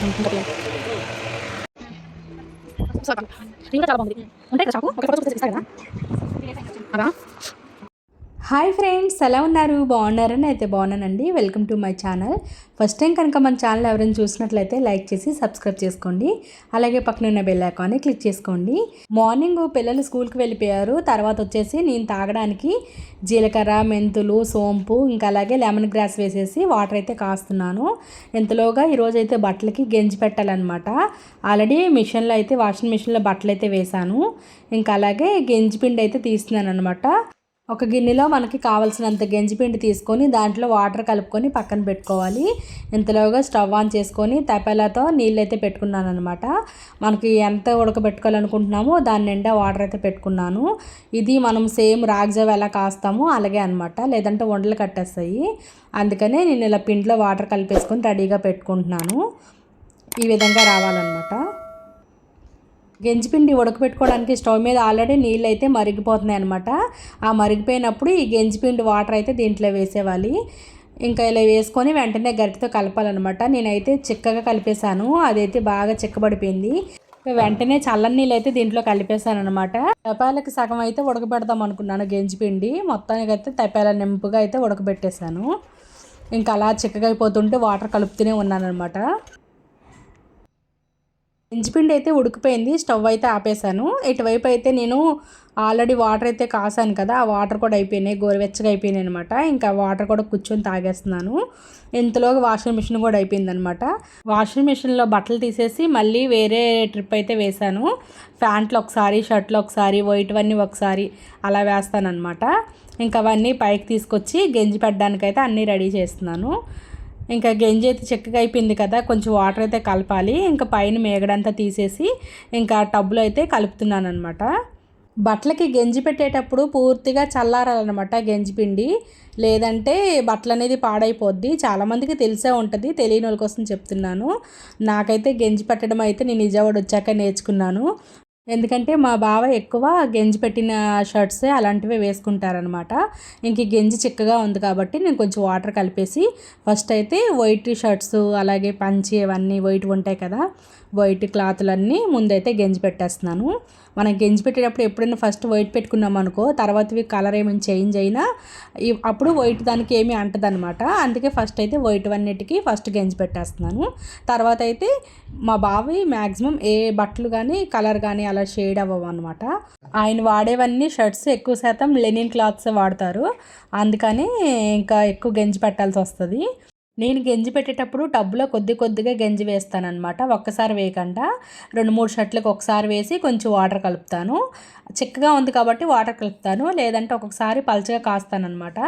ఇంకా చాలా బాగుంది. ఉంటాయి కదా షాపు, ఒక ఫోటో చూసి ఇస్తా కదా. అలా హాయ్ ఫ్రెండ్స్, ఎలా ఉన్నారు? బాగున్నారని అయితే బాగున్నానండి. Welcome to my channel. First time కనుక మన ఛానల్ ఎవరైనా చూసినట్లయితే లైక్ చేసి సబ్స్క్రైబ్ చేసుకోండి. అలాగే పక్కన ఉన్న బెల్ ఐకాన్ని క్లిక్ చేసుకోండి. మార్నింగ్ పిల్లలు స్కూల్కి వెళ్ళిపోయారు. తర్వాత వచ్చేసి నేను తాగడానికి జీలకర్ర, మెంతులు, సోంపు, ఇంకా అలాగే లెమన్ గ్రాస్ వేసేసి వాటర్ అయితే కాస్తున్నాను. ఇంతలోగా ఈరోజు అయితే బట్టలకి గెంజి పెట్టాలన్నమాట. ఆల్రెడీ మిషన్లో అయితే వాషింగ్ మిషన్లో బట్టలు అయితే వేశాను. ఇంకా అలాగే గెంజి పిండి అయితే తీస్తున్నాను అనమాట. ఒక గిన్నెలో మనకి కావాల్సినంత గంజిపిండి తీసుకొని దాంట్లో వాటర్ కలుపుకొని పక్కన పెట్టుకోవాలి. ఇంతలోగా స్టవ్ ఆన్ చేసుకొని తపేలాతో నీళ్ళు అయితే పెట్టుకున్నాను అనమాట. మనకి ఎంత ఉడకబెట్టుకోవాలనుకుంటున్నామో దాని నిండా వాటర్ అయితే పెట్టుకున్నాను. ఇది మనం సేమ్ రాగిజావ ఎలా కాస్తామో అలాగే అనమాట, లేదంటే వండలు కట్టేస్తాయి. అందుకనే నేను ఇలా పిండిలో వాటర్ కలిపేసుకొని రెడీగా పెట్టుకుంటున్నాను. ఈ విధంగా రావాలన్నమాట. గెంజిపిండి ఉడకబెట్టుకోవడానికి స్టవ్ మీద ఆల్రెడీ నీళ్ళు అయితే మరిగిపోతున్నాయి అనమాట. ఆ మరిగిపోయినప్పుడు ఈ గెంజిపిండి వాటర్ అయితే దీంట్లో వేసేవాలి. ఇంకా ఇలా వేసుకొని వెంటనే గరిటెతో కలపాలన్నమాట. నేనైతే చిక్కగా కలిపేశాను, అదైతే బాగా చిక్కబడిపోయింది. వెంటనే చల్లని నీళ్ళు అయితే దీంట్లో కలిపేశాను అనమాట. తపాలకి సగం అయితే ఉడకబెడదాం అనుకున్నాను గెంజిపిండి, మొత్తానికి అయితే తపాల నింపుగా అయితే ఉడకబెట్టేశాను. ఇంకా అలా చిక్కగా అయిపోతుంటే వాటర్ కలుపుతూనే ఉన్నాను అనమాట. గెంజిపిండి అయితే ఉడికిపోయింది, స్టవ్ అయితే ఆపేసాను. ఇటువైపు అయితే నేను ఆల్రెడీ వాటర్ అయితే కాసాను కదా, ఆ వాటర్ కూడా అయిపోయినాయి, గోరువెచ్చగా అయిపోయినాయి అనమాట. ఇంకా వాటర్ కూడా కూర్చొని తాగేస్తున్నాను. ఇంతలోగా వాషింగ్ మిషన్ కూడా అయిపోయిందనమాట. వాషింగ్ మిషన్లో బట్టలు తీసేసి మళ్ళీ వేరే ట్రిప్ అయితే వేశాను. ప్యాంట్లు ఒకసారి, షర్ట్లు ఒకసారి, వైట్వన్నీ ఒకసారి అలా వేస్తానన్నమాట. ఇంకా అవన్నీ పైకి తీసుకొచ్చి గెంజి పెట్టడానికైతే అన్నీ రెడీ చేస్తున్నాను. ఇంకా గంజి అయితే చిక్కగా అయిపోయింది కదా, కొంచెం వాటర్ అయితే కలపాలి. ఇంకా పైన మేగడంతా తీసేసి ఇంకా టబ్లో అయితే కలుపుతున్నాను అనమాట. బట్టలకి గంజి పెట్టేటప్పుడు పూర్తిగా చల్లారాలన్నమాట గంజి పిండి, లేదంటే బట్టలు అనేది పాడైపోద్ది. చాలామందికి తెలిసే ఉంటుంది, తెలియని వాళ్ళ కోసం చెప్తున్నాను. నాకైతే గంజి పెట్టడం అయితే నేను విజయవాడ వచ్చాక నేర్చుకున్నాను. ఎందుకంటే మా బావ ఎక్కువ గెంజి పెట్టిన షర్ట్సే అలాంటివే వేసుకుంటారనమాట. ఇంక గెంజి చిక్కగా ఉంది కాబట్టి నేను కొంచెం వాటర్ కలిపేసి ఫస్ట్ అయితే వైట్ షర్ట్స్, అలాగే పంచి ఇవన్నీ వైట్ ఉంటాయి కదా, వైట్ క్లాతులన్నీ ముందైతే గెంజి పెట్టేస్తున్నాను. మనం గెంజి పెట్టేటప్పుడు ఎప్పుడైనా ఫస్ట్ వైట్ పెట్టుకున్నాం అనుకో, తర్వాతవి కలర్ ఏమైనా చేంజ్ అయినా అప్పుడు వైట్ దానికి ఏమీ అంటదనమాట. అందుకే ఫస్ట్ అయితే వైట్ అన్నిటికీ ఫస్ట్ గెంజి పెట్టేస్తున్నాను. తర్వాత అయితే మా బావి మ్యాక్సిమం ఏ బట్టలు కానీ కలర్ కానీ అలా షేడ్ అవ్వవు అనమాట. ఆయన వాడేవన్నీ షర్ట్స్ ఎక్కువ శాతం లెనిన్ క్లాత్స్ వాడతారు, అందుకని ఇంకా ఎక్కువ గెంజి పెట్టాల్సి వస్తుంది. నేను గెంజి పెట్టేటప్పుడు టబ్లో కొద్దిగా గెంజి వేస్తానన్నమాట. ఒక్కసారి వేయకుండా 2-3 షర్ట్లకు ఒకసారి వేసి కొంచెం వాటర్ కలుపుతాను. చిక్కగా ఉంది కాబట్టి వాటర్ కలుపుతాను, లేదంటే ఒక్కొక్కసారి పల్చగా కాస్తానమాట.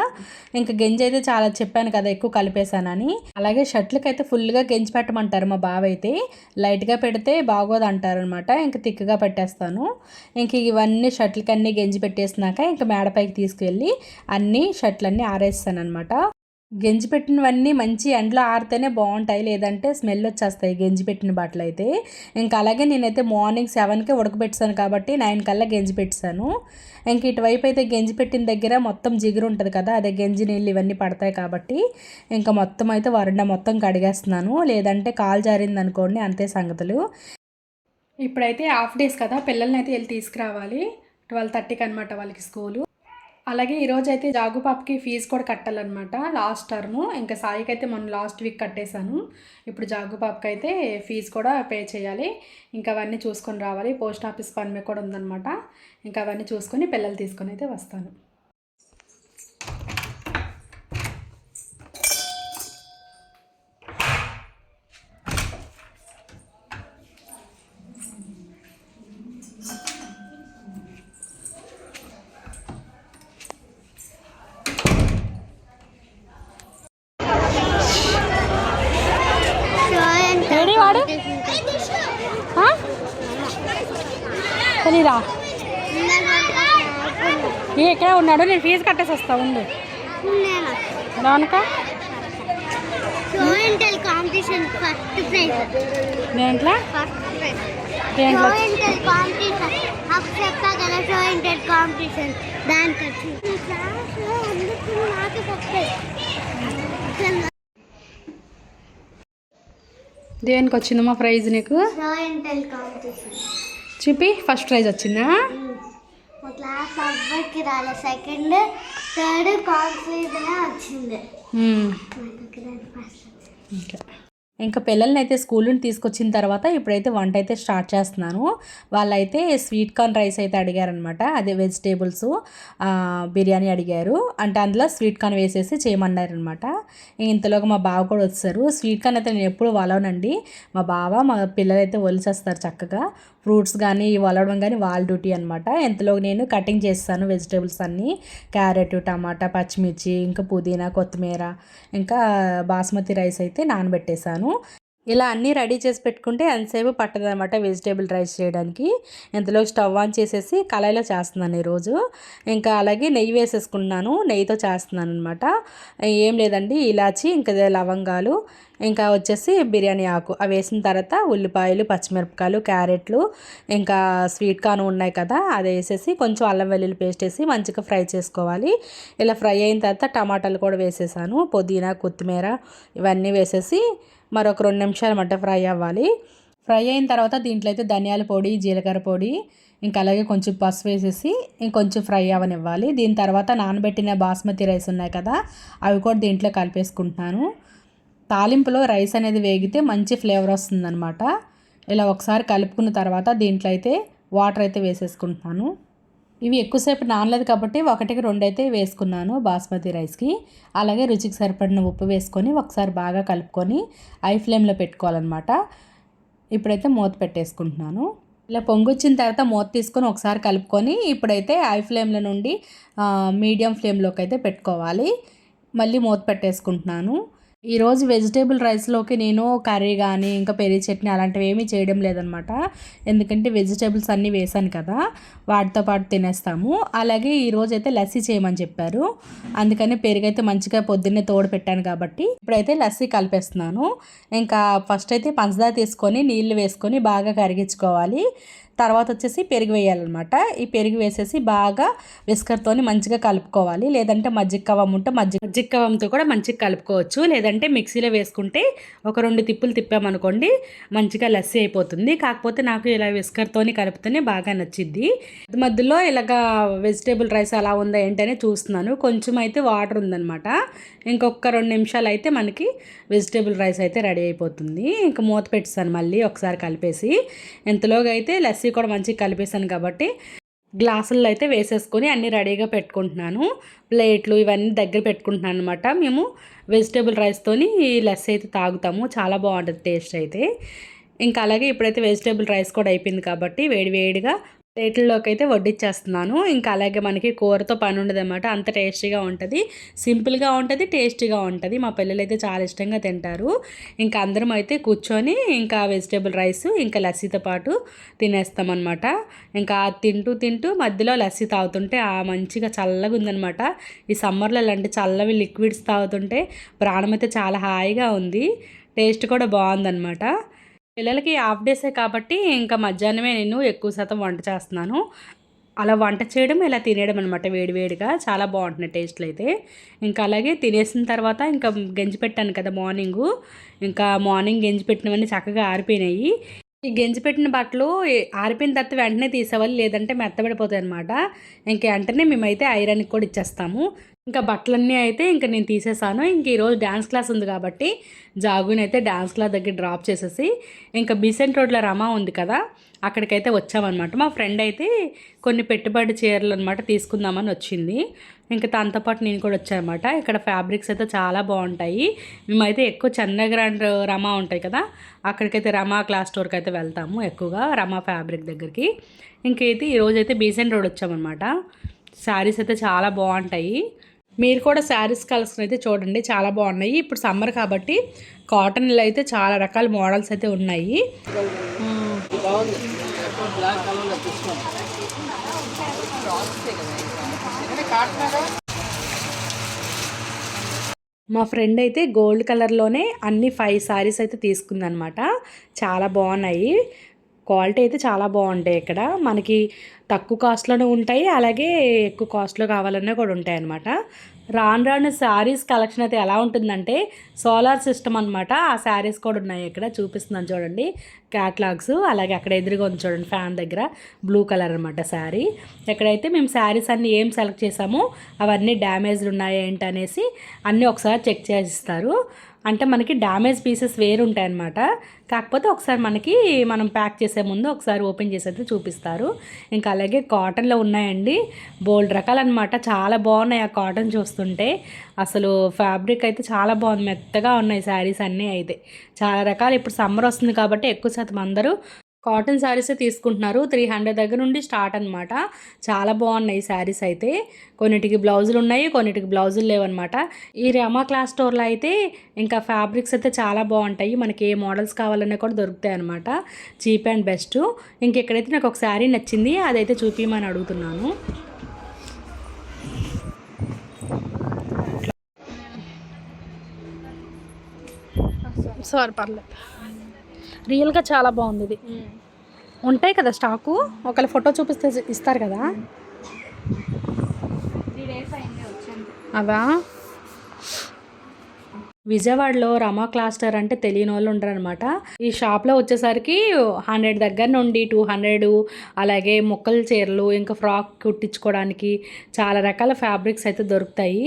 ఇంకా గెంజి అయితే చాలా చెప్పాను కదా ఎక్కువ కలిపేశానని. అలాగే షర్ట్లకి అయితే ఫుల్గా గెంజి పెట్టమంటారు మా బావ అయితే, లైట్గా పెడితే బాగోదు అంటారు అనమాట. ఇంకా తిక్కుగా పెట్టేస్తాను. ఇంక ఇవన్నీ షర్ట్లకి అన్నీ గెంజి పెట్టేసినాక ఇంకా మేడపైకి తీసుకువెళ్ళి అన్నీ షర్ట్లన్నీ ఆరేస్తాను అనమాట. గెంజి పెట్టినవన్నీ మంచి ఎండలో ఆరితేనే బాగుంటాయి, లేదంటే స్మెల్ వచ్చేస్తాయి గెంజి పెట్టిన బట్టలు అయితే. ఇంకా అలాగే నేనైతే మార్నింగ్ 7కే ఉడకబెట్టాను కాబట్టి 9 కల్లా గెంజి పెట్టాను. ఇంక ఇటువైపు అయితే గెంజి పెట్టిన దగ్గర మొత్తం జిగురు ఉంటుంది కదా, అదే గెంజి నీళ్ళు ఇవన్నీ పడతాయి కాబట్టి ఇంకా మొత్తం అయితే వరండా మొత్తం కడిగేస్తున్నాను, లేదంటే కాలు జారింది అనుకోండి అంతే సంగతులు. ఇప్పుడైతే హాఫ్ డేస్ కదా, పిల్లల్ని అయితే వెళ్ళి తీసుకురావాలి. 12:30కి అనమాట వాళ్ళకి స్కూలు. అలాగే ఈరోజు అయితే జాగు పాపకి ఫీజు కూడా కట్టాలన్నమాట, లాస్ట్ టర్ము. ఇంకా సాయికి అయితే మొన్న లాస్ట్ వీక్ కట్టేశాను. ఇప్పుడు జాగు పాపకి అయితే ఫీజు కూడా పే చేయాలి. ఇంకా అవన్నీ చూసుకొని రావాలి. పోస్ట్ ఆఫీస్ పని కూడా ఉందన్నమాట. ఇంకా అవన్నీ చూసుకొని పిల్లలు తీసుకొని అయితే వస్తాను. తెలీదా ఎక్కడ ఉన్నాడు? నేను ఫీజు కట్టేసి వస్తా ఉండు. దానిక దేంట్లో దేనికి వచ్చిందమ్మా ప్రైజ్ నీకు? Show and tell competition. చూపి, ఫస్ట్ ప్రైజ్ వచ్చిందా? మా క్లాస్ అబ్బాయికి రాలే, సెకండ్ థర్డ్ కాన్ఫ్లీజ్నే వచ్చింది. ఇంకా ఇంకా పిల్లల్ని అయితే స్కూల్ నుండి తీసుకొచ్చిన తర్వాత ఇప్పుడైతే వంట అయితే స్టార్ట్ చేస్తున్నాను. వాళ్ళైతే స్వీట్ కార్న్ రైస్ అయితే అడిగారనమాట. అదే వెజిటేబుల్స్ బిర్యానీ అడిగారు. అంటే అందులో స్వీట్ కార్న్ వేసేసి చేయమన్నారనమాట. ఇంతలోకి మా బావ కూడా వచ్చారు. స్వీట్ కార్న్ అయితే నేను ఎప్పుడు వలవనండి. మా బావ మా పిల్లలు అయితే ఒలిచేస్తారు చక్కగా. ఫ్రూట్స్ కానీ వలవడం కానీ వాళ్ళ డ్యూటీ అనమాట. ఇంతలో నేను కటింగ్ చేస్తాను వెజిటేబుల్స్ అన్నీ, క్యారెట్, టమాటా, పచ్చిమిర్చి, ఇంకా పుదీనా, కొత్తిమీర, ఇంకా బాస్మతి రైస్ అయితే నానబెట్టేశాను. ఇలా అన్నీ రెడీ చేసి పెట్టుకుంటే ఎంతసేపు పట్టదనమాట వెజిటేబుల్ రైస్ చేయడానికి. ఇంతలో స్టవ్ ఆన్ చేసేసి కళాయిలో చేస్తున్నాను ఈరోజు. ఇంకా అలాగే నెయ్యి వేసేసుకున్నాను, నెయ్యితో చేస్తున్నాను అనమాట. ఏం లేదండి, ఇలాచి, ఇంకా లవంగాలు, ఇంకా వచ్చేసి బిర్యానీ ఆకు అవి వేసిన తర్వాత ఉల్లిపాయలు, పచ్చిమిరపకాయలు, క్యారెట్లు, ఇంకా స్వీట్ కార్న్ ఉన్నాయి కదా అది వేసేసి కొంచెం అల్లం వెల్లుల్లి పేస్ట్ వేసి మంచిగా ఫ్రై చేసుకోవాలి. ఇలా ఫ్రై అయిన తర్వాత టమాటాలు కూడా వేసేసాను, పుదీనా, కొత్తిమీర ఇవన్నీ వేసేసి మరొక 2 నిమిషాలు మట్ట ఫ్రై అవ్వాలి. ఫ్రై అయిన తర్వాత దీంట్లో అయితే ధనియాల పొడి, జీలకర్ర పొడి, ఇంకా అలాగే కొంచెం పసుపు వేసేసి ఇంకొంచెం ఫ్రై అవ్వనివ్వాలి. దీని తర్వాత నానబెట్టిన బాస్మతి రైస్ ఉన్నాయి కదా అవి కూడా దీంట్లో కలిపేసుకుంటున్నాను. తాలింపులో రైస్ అనేది వేగితే మంచి ఫ్లేవర్ వస్తుందన్నమాట. ఇలా ఒకసారి కలుపుకున్న తర్వాత దీంట్లో అయితే వాటర్ అయితే వేసేసుకుంటున్నాను. ఇవి ఎక్కువసేపు నానలేదు కాబట్టి 1కి 2 అయితే వేసుకున్నాను బాస్మతి రైస్కి. అలాగే రుచికి సరిపడిన ఉప్పు వేసుకొని ఒకసారి బాగా కలుపుకొని హై ఫ్లేమ్లో పెట్టుకోవాలన్నమాట. ఇప్పుడైతే మూత పెట్టేసుకుంటున్నాను. ఇలా పొంగొచ్చిన తర్వాత మూత తీసుకొని ఒకసారి కలుపుకొని ఇప్పుడైతే హై ఫ్లేమ్లో నుండి మీడియం ఫ్లేమ్లోకి అయితే పెట్టుకోవాలి. మళ్ళీ మూత పెట్టేసుకుంటున్నాను. ఈరోజు వెజిటేబుల్ రైస్లోకి నేను కర్రీ కానీ ఇంకా పెరుగు చట్నీ అలాంటివి ఏమీ చేయడం లేదనమాట. ఎందుకంటే వెజిటేబుల్స్ అన్నీ వేసాను కదా వాటితో పాటు తినేస్తాము. అలాగే ఈరోజు అయితే లస్సీ చేయమని చెప్పారు. అందుకని పెరుగు అయితే మంచిగా పొద్దున్నే తోడు పెట్టాను కాబట్టి ఇప్పుడైతే లస్సీ కలిపేస్తున్నాను. ఇంకా ఫస్ట్ అయితే పంచదార తీసుకొని నీళ్ళు వేసుకొని బాగా కరిగించుకోవాలి. తర్వాత వచ్చేసి పెరుగు వేయాలన్నమాట. ఈ పెరుగు వేసేసి బాగా విస్కర్తోని మంచిగా కలుపుకోవాలి. లేదంటే మజ్జిగ కవ్వం ఉంటే మజ్జిగ కవ్వంతో కూడా మంచిగా కలుపుకోవచ్చు. లేదంటే మిక్సీలో వేసుకుంటే ఒక 2 తిప్పులు తిప్పామనుకోండి మంచిగా లస్సీ అయిపోతుంది. కాకపోతే నాకు ఇలా విస్కర్తోని కలుపుతూనే బాగా నచ్చింది. మధ్యలో ఇలాగా వెజిటేబుల్ రైస్ అలా ఉందా ఏంటనే చూస్తున్నాను. కొంచెం అయితే వాటర్ ఉందన్నమాట. ఇంకొక 2 నిమిషాలు అయితే మనకి వెజిటేబుల్ రైస్ అయితే రెడీ అయిపోతుంది. ఇంకా మూత పెట్టేసాను మళ్ళీ ఒకసారి కలిపేసి. ఇంతలోగా అయితే లస్సీ కూడా మంచిగా కలిపేసాను కాబట్టి గ్లాసుల్లో అయితే వేసేసుకొని అన్నీ రెడీగా పెట్టుకుంటున్నాను. ప్లేట్లు ఇవన్నీ దగ్గర పెట్టుకుంటున్నాను అనమాట. మేము వెజిటేబుల్ రైస్తోని ఈ లస్సీ అయితే తాగుతాము, చాలా బాగుంటుంది టేస్ట్ అయితే. ఇంకా అలాగే ఇప్పుడైతే వెజిటేబుల్ రైస్ కూడా అయిపోయింది కాబట్టి వేడివేడిగా ప్లేట్లలోకి అయితే వడ్డిచ్చేస్తున్నాను. ఇంకా అలాగే మనకి కూరతో పని ఉండదు అనమాట. అంత టేస్టీగా ఉంటుంది, సింపుల్గా ఉంటుంది, టేస్టీగా ఉంటుంది. మా పిల్లలు అయితే చాలా ఇష్టంగా తింటారు. ఇంకా అందరం అయితే కూర్చొని ఇంకా వెజిటేబుల్ రైస్ ఇంకా లస్సీతో పాటు తినేస్తామన్నమాట. ఇంకా తింటూ తింటూ మధ్యలో లస్సీ తాగుతుంటే మంచిగా చల్లగా ఉందనమాట. ఈ సమ్మర్లో ఇలాంటి చల్లవి లిక్విడ్స్ తాగుతుంటే ప్రాణం అయితే చాలా హాయిగా ఉంది. టేస్ట్ కూడా బాగుందన్నమాట. పిల్లలకి హాఫ్ డేసే కాబట్టి ఇంకా మధ్యాహ్నమే నేను ఎక్కువ శాతం వంట చేస్తున్నాను. అలా వంట చేయడం ఇలా తినేయడం అనమాట వేడివేడిగా. చాలా బాగుంటున్నాయి టేస్ట్లు అయితే. ఇంకా అలాగే తినేసిన తర్వాత ఇంకా గంజి పెట్టాను కదా మార్నింగు. ఇంకా మార్నింగ్ గంజి పెట్టినవన్నీ చక్కగా ఆరిపోయినాయి. ఈ గంజి పెట్టిన బట్టలు ఆరిపోయిన తర్వాత వెంటనే తీసేవాలి, లేదంటే మెత్తబడిపోతాయి అనమాట. ఇంక వెంటనే మేమైతే ఐరన్కి కూడా ఇచ్చేస్తాము. ఇంకా బట్టలన్నీ అయితే ఇంకా నేను తీసేసాను. ఇంక ఈరోజు డ్యాన్స్ క్లాస్ ఉంది కాబట్టి జాగుని అయితే డ్యాన్స్ క్లాస్ దగ్గర డ్రాప్ చేసేసి ఇంకా బీసెంట్ రోడ్లో రమా ఉంది కదా అక్కడికైతే వచ్చామన్నమాట. మా ఫ్రెండ్ అయితే కొన్ని పెట్టుబడి చీరలు అనమాట తీసుకుందామని వచ్చింది. ఇంకా తనతో పాటు నేను కూడా వచ్చానమాట. ఇక్కడ ఫ్యాబ్రిక్స్ అయితే చాలా బాగుంటాయి. మేమైతే ఎక్కువ చంద్రగ్రాండ్ రమా ఉంటాయి కదా అక్కడికైతే రమా క్లాస్ స్టోర్కి అయితే వెళ్తాము ఎక్కువగా, రమా ఫ్యాబ్రిక్ దగ్గరికి. ఇంకైతే ఈరోజైతే బీసెంట్ రోడ్ వచ్చామన్నమాట. శారీస్ అయితే చాలా బాగుంటాయి. మీరు కూడా శారీస్ కలెక్షన్ అయితే చూడండి, చాలా బాగున్నాయి. ఇప్పుడు సమ్మర్ కాబట్టి కాటన్లో అయితే చాలా రకాల మోడల్స్ అయితే ఉన్నాయి. మా ఫ్రెండ్ అయితే గోల్డ్ కలర్లోనే అన్ని 5 శారీస్ అయితే తీసుకుందనమాట. చాలా బాగున్నాయి, క్వాలిటీ అయితే చాలా బాగుంటాయి. ఇక్కడ మనకి తక్కువ కాస్ట్లోనే ఉంటాయి, అలాగే ఎక్కువ కాస్ట్లో కావాలన్నా కూడా ఉంటాయి అన్నమాట. రాను రాను శారీస్ కలెక్షన్ అయితే ఎలా ఉంటుందంటే సోలార్ సిస్టమ్ అనమాట. ఆ శారీస్ కూడా ఉన్నాయి ఇక్కడ చూపిస్తున్నాను చూడండి క్యాట్లాగ్స్. అలాగే అక్కడ ఎదురుగా ఉంది చూడండి ఫ్యాన్ దగ్గర బ్లూ కలర్ అనమాట శారీ. ఎక్కడైతే మేము శారీస్ అన్నీ ఏం సెలెక్ట్ చేసామో అవన్నీ డ్యామేజ్డ్ ఉన్నాయా ఏంటనేసి అన్నీ ఒకసారి చెక్ చేసిస్తారు. అంటే మనకి డ్యామేజ్ పీసెస్ వేరు ఉంటాయన్నమాట. కాకపోతే ఒకసారి మనం ప్యాక్ చేసే ముందు ఒకసారి ఓపెన్ చేసి అయితే చూపిస్తారు. ఇంకా అలాగే కాటన్లో ఉన్నాయండి బోల్డ్ రకాలు అనమాట. చాలా బాగున్నాయి ఆ కాటన్ చూస్తుంటే. అసలు ఫ్యాబ్రిక్ అయితే చాలా బాగుంది, మెత్తగా ఉన్నాయి శారీస్ అన్నీ అయితే చాలా రకాలు. ఇప్పుడు సమ్మర్ వస్తుంది కాబట్టి ఎక్కువ శాతం అందరూ కాటన్ శారీసే తీసుకుంటున్నారు. 300 దగ్గర నుండి స్టార్ట్ అనమాట. చాలా బాగున్నాయి శారీస్ అయితే. కొన్నిటికి బ్లౌజులు ఉన్నాయి, కొన్నిటికి బ్లౌజులు లేవన్నమాట. ఈ రమా క్లాస్ స్టోర్లో అయితే ఇంకా ఫ్యాబ్రిక్స్ అయితే చాలా బాగుంటాయి. మనకి ఏ మోడల్స్ కావాలన్నా కూడా దొరుకుతాయి అనమాట. Cheap and best. ఇంకెక్కడైతే నాకు ఒక శారీ నచ్చింది, అదైతే చూపించమని అడుగుతున్నాను. సారీ పర్లేదు, రియల్గా చాలా బాగుంది ఇది. ఉంటాయి కదా స్టాకు, ఒకవేళ ఫోటో చూపిస్తే ఇస్తారు కదా. 3 days అయింది వచ్చాను. అదా విజయవాడలో రమా క్లాస్టర్ అంటే తెలియని వాళ్ళు ఉండరనమాట. ఈ షాప్లో వచ్చేసరికి 100 దగ్గర నుండి 200 అలాగే ముక్కల చీరలు ఇంకా ఫ్రాక్ కుట్టించుకోవడానికి చాలా రకాల ఫ్యాబ్రిక్స్ అయితే దొరుకుతాయి.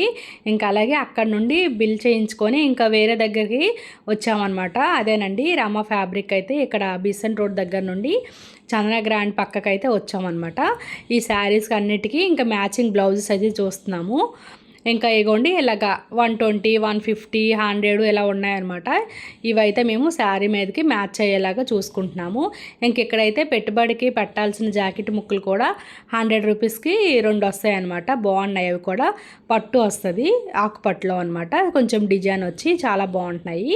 ఇంకా అలాగే అక్కడ నుండి బిల్ చేయించుకొని ఇంకా వేరే దగ్గరికి వచ్చామన్నమాట. అదేనండి రమా ఫ్యాబ్రిక్ అయితే ఇక్కడ బిసెంట్ రోడ్ దగ్గర నుండి చందన గ్రాండ్ పక్కకైతే వచ్చామన్నమాట. ఈ శారీస్కి అన్నిటికీ ఇంకా మ్యాచింగ్ బ్లౌజెస్ అయితే చూస్తున్నాము. ఇంకా ఇగోండి ఇలాగా 120, 150, 100 ఇలా ఉన్నాయన్నమాట. ఇవైతే మేము శారీ మీదకి మ్యాచ్ అయ్యేలాగా చూసుకుంటున్నాము. ఇంక ఇక్కడైతే పెట్టుబడికి పెట్టాల్సిన జాకెట్ ముక్కలు కూడా 100 రూపీస్కి 2 వస్తాయన్నమాట. బాగున్నాయి అవి కూడా. పట్టు వస్తుంది ఆకుపట్టులో అనమాట. కొంచెం డిజైన్ వచ్చి చాలా బాగుంటున్నాయి.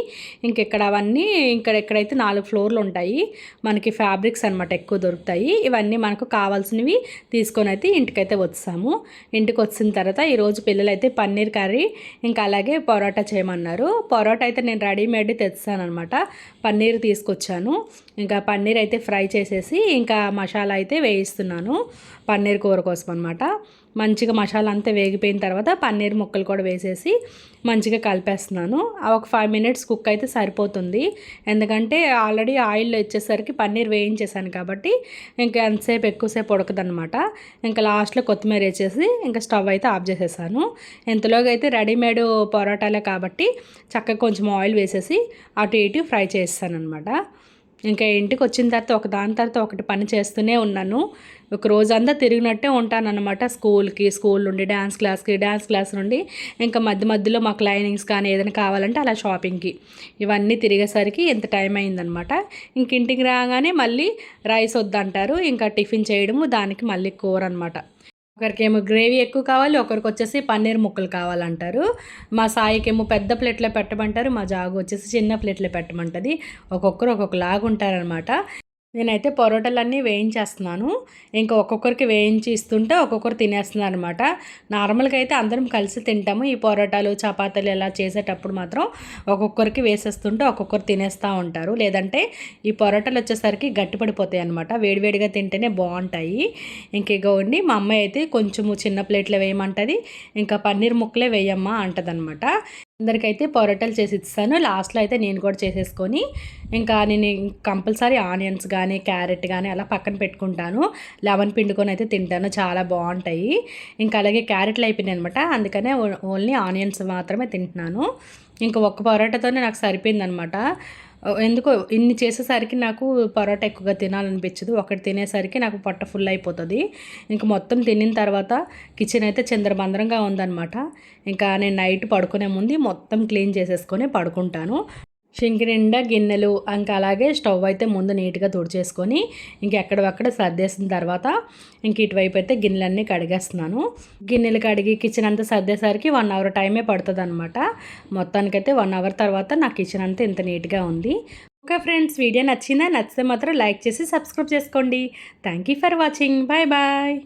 ఇంక ఇక్కడ అవన్నీ ఇక్కడైతే 4 ఫ్లోర్లు ఉంటాయి. మనకి ఫ్యాబ్రిక్స్ అనమాట ఎక్కువ దొరుకుతాయి. ఇవన్నీ మనకు కావాల్సినవి తీసుకొని అయితే ఇంటికైతే వచ్చాము. ఇంటికి వచ్చిన తర్వాత ఈరోజు పిల్లలు అయితే పన్నీర్ కర్రీ ఇంకా అలాగే పరోటా చేయమన్నారు. పరోటా అయితే నేను రెడీమేడ్ తెచ్చాను అనమాట. పన్నీర్ తీసుకొచ్చాను. ఇంకా పన్నీర్ అయితే ఫ్రై చేసేసి ఇంకా మసాలా అయితే వేయిస్తున్నాను పన్నీర్ కూర కోసం అనమాట. మంచిగా మసాలా అంతా వేగిపోయిన తర్వాత పన్నీర్ ముక్కలు కూడా వేసేసి మంచిగా కలిపేస్తున్నాను. ఒక 5 minutes కుక్ అయితే సరిపోతుంది. ఎందుకంటే ఆల్రెడీ ఆయిల్లో ఇచ్చేసరికి పన్నీర్ వేయించేసాను కాబట్టి ఇంకా ఎంతసేపు ఎక్కువసేపు ఉడకదనమాట. ఇంకా లాస్ట్లో కొత్తిమీర వేసేసి ఇంకా స్టవ్ అయితే ఆఫ్ చేసేసాను. ఇంతలోగా అయితే రెడీమేడ్ పరోటాలే కాబట్టి చక్కగా కొంచెం ఆయిల్ వేసేసి అటు ఇటు ఫ్రై చేస్తాను అనమాట. ఇంకా ఇంటికి వచ్చిన తర్వాత ఒకదాని తర్వాత ఒకటి పని చేస్తూనే ఉన్నాను. ఒక రోజంతా తిరిగినట్టే ఉంటానన్నమాట. స్కూల్ నుండి డ్యాన్స్ క్లాస్ నుండి ఇంకా మధ్యలో మాకు లైనింగ్స్ కానీ ఏదైనా కావాలంటే అలా షాపింగ్కి ఇవన్నీ తిరిగేసరికి ఎంత టైం అయిందనమాట. ఇంక ఇంటికి రాగానే మళ్ళీ రైస్ వద్దంటారు. ఇంకా టిఫిన్ చేయడము, దానికి మళ్ళీ కూర అనమాట. ఒకరికేమో గ్రేవీ ఎక్కువ కావాలి, ఒకరికి వచ్చేసి పన్నీర్ ముక్కలు కావాలంటారు. మా సాయికేమో పెద్ద ప్లేట్లో పెట్టమంటారు, మా జాగు వచ్చేసి చిన్న ప్లేట్లో పెట్టమంటుంది. ఒక్కొక్కరు ఒక్కొక్కలాగా ఉంటారనమాట. నేనైతే పరోటాలన్నీ వేయించేస్తున్నాను. ఇంకా ఒక్కొక్కరికి వేయించి ఇస్తుంటే ఒక్కొక్కరు తినేస్తున్నారు అనమాట. నార్మల్గా అయితే అందరం కలిసి తింటాము. ఈ పరోటాలు చపాతీలు ఇలా చేసేటప్పుడు మాత్రం ఒక్కొక్కరికి వేసేస్తుంటే ఒక్కొక్కరు తినేస్తూ ఉంటారు. లేదంటే ఈ పరోటాలు వచ్చేసరికి గట్టిపడిపోతాయి అనమాట. వేడివేడిగా తింటేనే బాగుంటాయి. ఇంకేగోండి మా అమ్మాయి అయితే కొంచెము చిన్న ప్లేట్లో వేయమంటుంది. ఇంకా పన్నీర్ ముక్కలే వేయమ్మా అంటదనమాట. అందరికైతే పరోటాలు చేసి ఇస్తాను. లాస్ట్లో అయితే నేను కూడా చేసేసుకొని ఇంకా నేను కంపల్సరీ ఆనియన్స్ కానీ క్యారెట్ కానీ అలా పక్కన పెట్టుకుంటాను. లెమన్ పిండుకొని అయితే తింటాను, చాలా బాగుంటాయి. ఇంకా అలాగే క్యారెట్లు అయిపోయినాయి అనమాట. అందుకనే ఓన్లీ ఆనియన్స్ మాత్రమే తింటున్నాను. ఇంకా ఒక్క పరోటాతోనే నాకు సరిపోయిందనమాట. ఎందుకో ఇన్ని చేసేసరికి నాకు పరోటా ఎక్కువగా తినాలనిపించదు. ఒకటి తినేసరికి నాకు పొట్ట ఫుల్ అయిపోతుంది. ఇంకా మొత్తం తినిన తర్వాత కిచెన్ అయితే చిందరబందరంగా ఉందన్నమాట. ఇంకా నేను నైట్ పడుకునే ముందు మొత్తం క్లీన్ చేసేసుకొని పడుకుంటాను. షింక్ నిండా గిన్నెలు ఇంకా అలాగే స్టవ్ అయితే ముందు నీట్గా తుడిచేసుకొని ఇంకెక్కడక్కడ సర్దేసిన తర్వాత ఇంక ఇటువైపు అయితే గిన్నెలన్నీ కడిగేస్తున్నాను. గిన్నెలు కడిగి కిచెన్ అంతా సర్దేసరికి 1 hour టైమే పడుతుంది అనమాట. మొత్తానికైతే 1 hour తర్వాత నా కిచెన్ అంతా ఇంత నీట్గా ఉంది. ఓకే ఫ్రెండ్స్, వీడియో నచ్చితే మాత్రం లైక్ చేసి సబ్స్క్రైబ్ చేసుకోండి. Thank you for watching. Bye bye.